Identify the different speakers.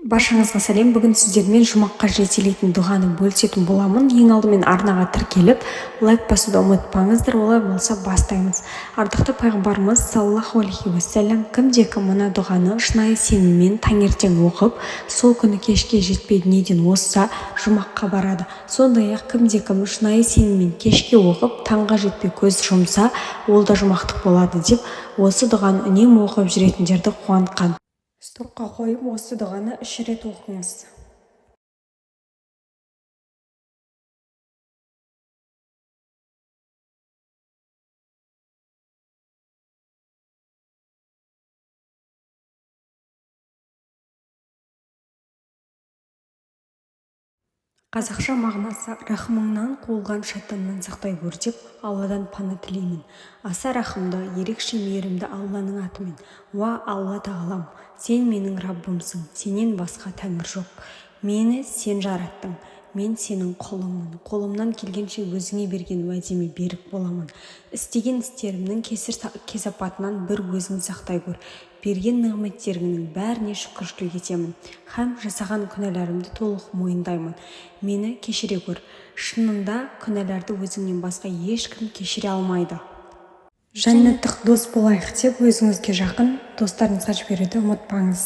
Speaker 1: Баршаңызға сәлем. Бүгін сіздермен жұмаққа жетелейтін дұғаны бөлісетін боламын. Ең алдымен арнаға тіркеліп, лайк басуды ұмытпаңыздар. Олай болса бастаймыз. Ардақты пайғамбарымыз саллаллаху алейхи уассалам кімде-кім мына дұғаны шынайы сеніммен таңертең оқып, сол күні кешке жетпей дүниеден озса, жұмаққа барады. Сондай-ақ кімде-кім шынайы сеніммен кешке оқып, таңға жетпей көз жұмса, ол да жұмақтық болады деп, осы дұғаны үнемі оқып жүретіндерді қуантқан. Стопқа қойып, осы дұғаны 3 рет оқыңыз. Қазақша мағынасы: рахымыңнан қуылған шайтаннан сақтай көр деп Алладан пана тілеймін. Аса рахымды, ерекше мейірімді Алланың атымен. Уа Алла тағалам, сен менің Раббымсың, сенен басқа тәңір жоқ. Мені сен жараттың, мен сенің құлыңмын. Қолымнан келгенше өзіңе берген уәдеме берік боламын. Істеген істерімнің кесапатынан бір өзің сақтай көр. Берген нығметтеріңнің бәріне шүкіршілік етемін. Һәм жасаған күнәларымды толық мойындаймын. Мені кешіре көр. Шынында күнәларды өзіңнен басқа ешкім кешіре алмайды. Жәннаттық дос болайық деп өзіңізге жақын достарыңызға жіберуді ұмытпаңыз.